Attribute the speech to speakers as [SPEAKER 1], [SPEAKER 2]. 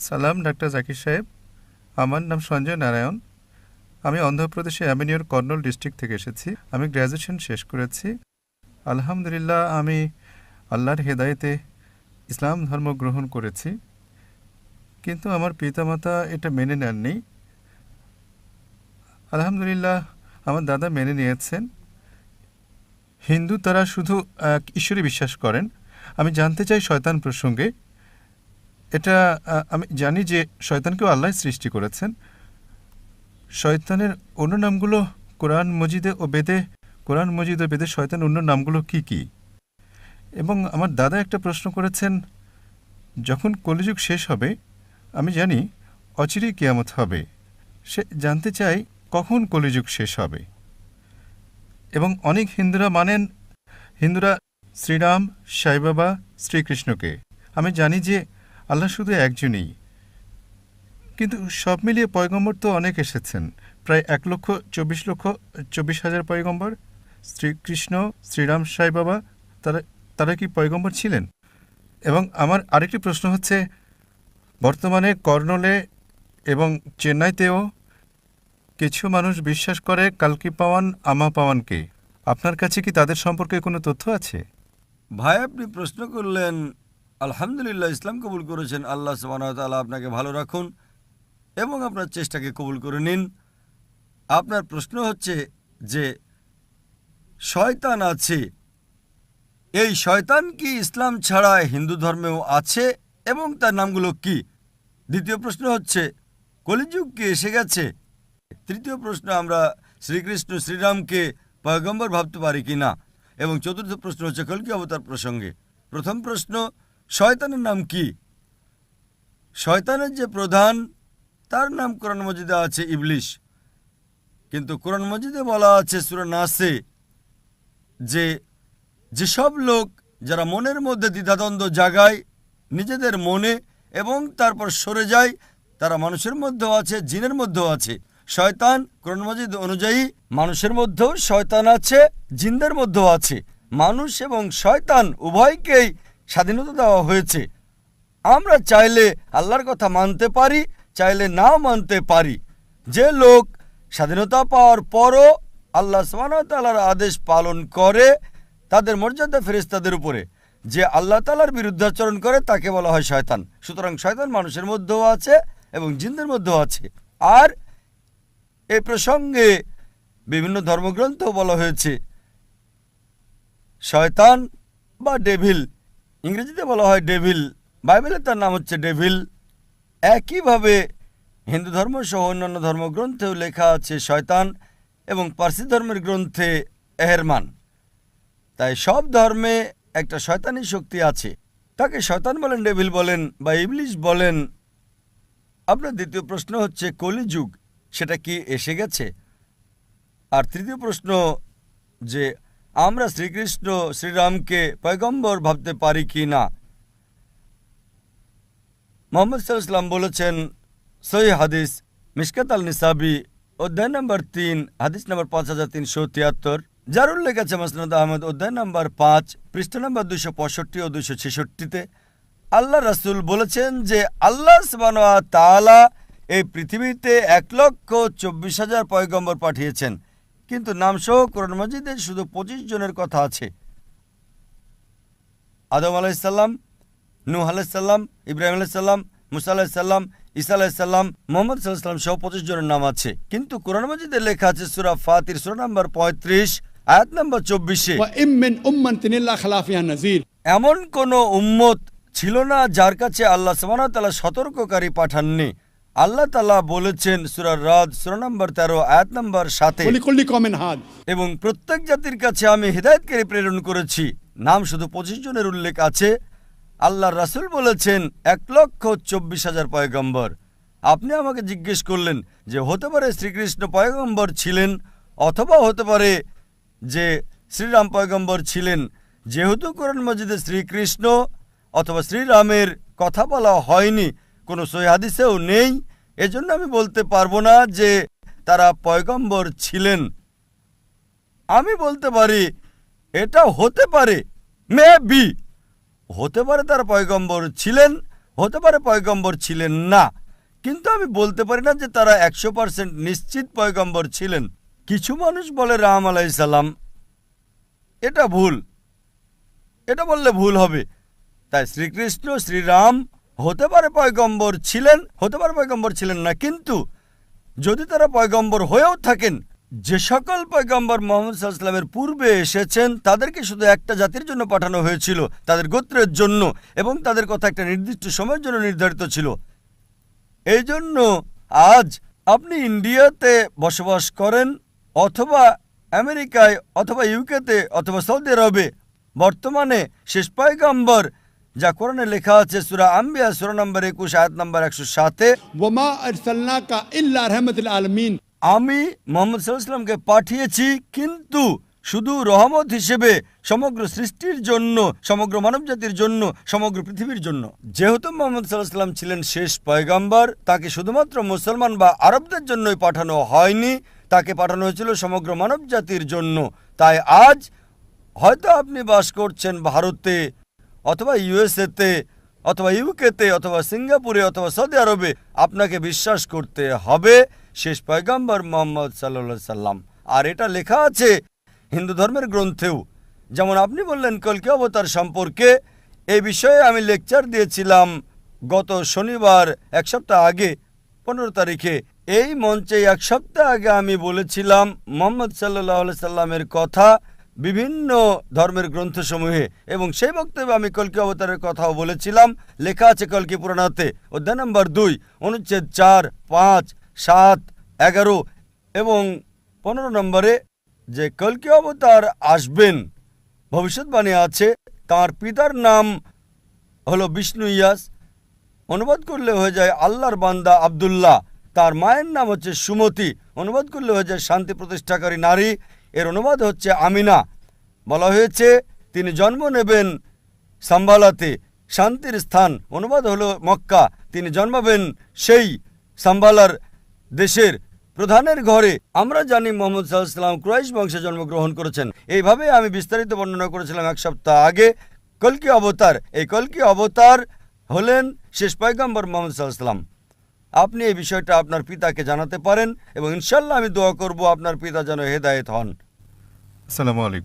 [SPEAKER 1] সালাম ডাক্তার জাকির সাহেব। আমার নাম সঞ্জয় নারায়ণ। আমি অন্ধ্রপ্রদেশে অ্যামিনিওর কর্নুল ডিস্ট্রিক্ট থেকে এসেছি। আমি গ্র্যাজুয়েশন শেষ করেছি। আলহামদুলিল্লাহ, আমি আল্লাহর হেদায়েতে ইসলাম ধর্ম গ্রহণ করেছি, কিন্তু আমার পিতামাতা এটা মেনে নেননি। আলহামদুলিল্লাহ, আমার দাদা মেনে নিয়েছেন। হিন্দু তারা শুধু এক ঈশ্বরে বিশ্বাস করেন। আমি জানতে চাই শয়তান প্রসঙ্গে। এটা আমি জানি যে শয়তানকেও আল্লাহ সৃষ্টি করেছেন। শয়তানের অন্য নামগুলো কোরআন মজিদে ও বেদে, কোরআন মজিদ ও বেদে শয়তান অন্য নামগুলো কি কি? এবং আমার দাদা একটা প্রশ্ন করেছেন, যখন কলিযুগ শেষ হবে, আমি জানি অচিরেই কিয়ামত হবে, সে জানতে চাই কখন কলিযুগ শেষ হবে। এবং অনেক হিন্দুরা শ্রীরাম, সাই বাবা, শ্রীকৃষ্ণকে। আমি জানি যে আল্লাহ শুধু একজনই, কিন্তু সব মিলিয়ে পয়গম্বর তো অনেক এসেছেন, প্রায় 1,24,24,000 পয়গম্বর। শ্রীকৃষ্ণ, শ্রীরাম, সাই বাবা, তারা কি পয়গম্বর ছিলেন? এবং আমার আরেকটি প্রশ্ন হচ্ছে, বর্তমানে কর্নলে এবং চেন্নাইতেও কিছু মানুষ বিশ্বাস করে কালকি পাওয়ান, আমা পাওয়ানকে। আপনার কাছে কি তাদের সম্পর্কে কোনো তথ্য আছে?
[SPEAKER 2] ভাই, আপনি প্রশ্ন করলেন। আলহামদুলিল্লাহ, ইসলাম কবুল করেছেন। আল্লাহ সুবহানাহু ওয়া তাআলা আপনাকে ভালো রাখুন এবং আপনার চেষ্টাকে কবুল করে নিন। আপনার প্রশ্ন হচ্ছে যে শয়তান আছে, এই শয়তান কি ইসলাম ছাড়া হিন্দু ধর্মেও আছে এবং তার নামগুলো কি? দ্বিতীয় প্রশ্ন হচ্ছে কলিযুগ কি এসে গেছে? তৃতীয় প্রশ্ন, আমরা শ্রীকৃষ্ণ শ্রীরামকে পয়গম্বর ভাবতে পারি কি না? এবং চতুর্থ প্রশ্ন হচ্ছে কলকি অবতার প্রসঙ্গে। প্রথম প্রশ্ন, শয়তানের নাম কি? শয়তানের যে প্রধান, তার নাম কোরআন মজিদে আছে ইবলিশ। কিন্তু কোরআন মজিদে বলা আছে সূরা নাসে যে যেসব লোক যারা মনের মধ্যে দ্বিধাদ্বন্দ্ব জাগায় নিজেদের মনে এবং তারপর সরে যায়, তারা মানুষের মধ্যেও আছে, জিনের মধ্যেও আছে। শয়তান কোরআন মজিদ অনুযায়ী মানুষের মধ্যেও শয়তান আছে, জিনদের মধ্যেও আছে। মানুষ এবং শয়তান উভয়কেই স্বাধীনতা দেওয়া হয়েছে। আমরা চাইলে আল্লাহর কথা মানতে পারি, চাইলে নাও মানতে পারি। যে লোক স্বাধীনতা পাওয়ার পরও আল্লাহ সুবহানাহু ওয়া তাআলার আদেশ পালন করে, তাদের মর্যাদা ফেরেশতাদের উপরে। যে আল্লাহ তাআলার বিরুদ্ধাচরণ করে তাকে বলা হয় শয়তান। সুতরাং শয়তান মানুষের মধ্যেও আছে এবং জিনদের মধ্যেও আছে। আর এই প্রসঙ্গে বিভিন্ন ধর্মগ্রন্থ বলা হয়েছে শয়তান বা ডেভিল, ইংরেজিতে বলা হয় ডেভিল, বাইবেলে তার নাম হচ্ছে ডেভিল। একইভাবে হিন্দু ধর্ম সহ অন্যান্য ধর্মগ্রন্থেও লেখা আছে শয়তান, এবং পার্সি ধর্মের গ্রন্থে এহেরমান। তাই সব ধর্মে একটা শয়তানি শক্তি আছে, তাকে শয়তান বলেন, ডেভিল বলেন বা ইবলিশ বলেন। আপনার দ্বিতীয় প্রশ্ন হচ্ছে কলিযুগ সেটা কি এসে গেছে? আর তৃতীয় প্রশ্ন যে আমরা শ্রীকৃষ্ণ শ্রীরামকে পয়গম্বর ভাবতে পারি কি না। মুহাম্মদ সাল্লাল্লাহু আলাইহি ওয়াসাল্লাম বলেছেন, সহিহ হাদিস মিশকাত আল নিসাবি অধ্যায় নম্বর 3 হাদিস নম্বর 5373, যার উল্লেখ আছে মুসনাদ আহমদ অধ্যায় নম্বর 5 পৃষ্ঠা নম্বর 265 ও 266-তে। আল্লাহ রাসূল বলেছেন যে আল্লাহ সুবহানাহু ওয়া তাআলা এই পৃথিবীতে 1,24,000 পয়গম্বর পাঠিয়েছেন, কিন্তু নামসহ কোরআন মাজিদে শুধু 25 জনের কথা আছে। আদম আলাইহিস সালাম, নূহ আলাইহিস সালাম, ইব্রাহিম আলাইহিস সালাম, মুসা আলাইহিস সালাম, ঈসা আলাইহিস সালাম, মুহাম্মদ সাল্লাল্লাহু আলাইহি ওয়াসাল্লাম সহ 25 জনের নাম আছে। কিন্তু কোরআন মাজিদে লেখা আছে সূরা ফাতির সূরা নম্বর 35 আয়াত নম্বর 24-এ, এমন কোন উম্মত ছিল না যার কাছে আল্লাহ সুবহানাহু ওয়া তাআলা সতর্ককারী পাঠাননি। আল্লাহ তাআলা বলেছেন সূরা রাদ সূরা নম্বর 13 আয়াত নম্বর 7-এ, এবং প্রত্যেক জাতির কাছে আমি হিদায়াতকারী প্রেরণ করেছি। নাম শুধু 25 জনের উল্লেখ আছে। আল্লাহর রাসূল বলেছেন 1,24,000 পয়গম্বর। আপনি আমাকে জিজ্ঞেস করলেন যে হতে পারে শ্রীকৃষ্ণ পয়গম্বর ছিলেন, অথবা হতে পারে যে শ্রীরাম পয়গম্বর ছিলেন। যেহেতু কোরআন মাজিদে শ্রীকৃষ্ণ অথবা শ্রীরামের কথা বলা হয়নি, কোনো সহিহ হাদিসেও নেই, এজন্য আমি বলতে পারবো না যে তারা পয়গম্বর ছিলেন। আমি বলতে পারি এটা হতে পারে, মেবি হতে পারে তারা পয়গম্বর ছিলেন, হতে পারে পয়গম্বর ছিলেন না, কিন্তু আমি বলতে পারি না যে তারা 100% নিশ্চিত পয়গম্বর ছিলেন। কিছু মানুষ বলে রাম আলাইহিসসালাম, এটা ভুল, এটা বললে ভুল হবে। তাই শ্রীকৃষ্ণ শ্রীরাম হতে পারে পয়গম্বর ছিলেন, হতে পারে পয়গম্বর ছিলেন না, কিন্তু যদি তারা পয়গম্বর হয়েও থাকেন, যে সকল পয়গম্বর মুহাম্মদ সাল্লাল্লাহু আলাইহি ওয়াসাল্লামের পূর্বে এসেছেন তাদেরকে শুধু একটা জাতির জন্য পাঠানো হয়েছিল, তাদের গোত্রের জন্য, এবং তাদের কথা একটা নির্দিষ্ট সময়ের জন্য নির্ধারিত ছিল। এই জন্য আজ আপনি ইন্ডিয়াতে বসবাস করেন, অথবা আমেরিকায়, অথবা ইউকেতে, অথবা সৌদি আরবে, বর্তমানে শেষ পয়গম্বর যা কোরআনে লেখা আছে সূরা আম্বিয়া সূরা নম্বর 21 আয়াত নম্বর 107,
[SPEAKER 3] ওয়ামা আরসালনাকা ইল্লা রাহমাতুল আলামিন,
[SPEAKER 2] আমি মুহাম্মদ সাল্লাল্লাহু আলাইহি ওয়াসাল্লামকে পাঠিয়েছি কিন্তু শুধু রহমত হিসেবে সমগ্র সৃষ্টির জন্য, সমগ্র মানবজাতির জন্য, সমগ্র পৃথিবীর জন্য। যেহেতু মুহাম্মদ সাল্লাল্লাহু আলাইহি ওয়াসাল্লাম ছিলেন শেষ পয়গম্বর, তাকে শুধুমাত্র মুসলমান বা আরবদের জন্যই পাঠানো হয়নি, তাকে পাঠানো হয়েছিল সমগ্র মানবজাতির জন্য। তাই আজ হয়তো আপনি বাস করছেন ভারতে, অথবা ইউএসএতে, অথবা ইউকেতে, অথবা সিঙ্গাপুরে, অথবা সৌদি আরবে, আপনাকে বিশ্বাস করতে হবে শেষ পয়গম্বর মুহাম্মদ সাল্লাল্লাহু আলাইহি সাল্লাম। আর এটা লেখা আছে হিন্দু ধর্মের গ্রন্থেও। যেমন আপনি বললেন কল্কি অবতার সম্পর্কে, এই বিষয়ে আমি লেকচার দিয়েছিলাম গত শনিবার, এক সপ্তাহ আগে 15 তারিখে। এই মঞ্চে এক সপ্তাহ আগে আমি বলেছিলাম মুহাম্মদ সাল্লাল্লাহু আলাইহি সাল্লামের কথা বিভিন্ন ধর্মের গ্রন্থসমূহে, এবং সেই বক্তব্যে আমি কল্কি অবতারের কথাও বলেছিলাম। লেখা আছে কল্কি পুরাণাতে অধ্যায় নম্বর 2 অনুচ্ছেদ 4, 5, 7, 11 এবং 15 নম্বরে যে কল্কি অবতার আসবেন, ভবিষ্যৎবাণী আছে। তার পিতার নাম হলো বিষ্ণু ইয়াস, অনুবাদ করলে হয়ে যায় আল্লাহর বান্দা আব্দুল্লাহ। তার মায়ের নাম হচ্ছে সুমতি, অনুবাদ করলে হয়ে যায় শান্তি প্রতিষ্ঠাকারী নারী। এর অনুবাদ হচ্ছে আমিনা। বলা হয়েছে তিনি জন্ম নেবেন সাম্বালাতে, শান্তির স্থান, অনুবাদ হলো মক্কা। তিনি জন্মাবেন সেই সাম্বালার দেশের প্রধানের ঘরে। আমরা জানি মুহাম্মদ সাল্লাল্লাহু আলাইহি ওয়াসাল্লাম কুরাইশ বংশে জন্মগ্রহণ করেছেন। এইভাবে আমি বিস্তারিত বর্ণনা করেছিলাম এক সপ্তাহ আগে। কল্কি অবতার, এই কল্কি অবতার হলেন শেষ পয়গম্বর মুহাম্মদ সাল্লাল্লাহু আলাইহি ওয়াসাল্লাম। আপনি এই বিষয়টা আপনার পিতাকে জানাতে পারেন, এবং ইনশাল্লাহ আমি দোয়া করব আপনার পিতা যেন হেদায়েত হন।
[SPEAKER 1] আসসালামু আলাইকুম।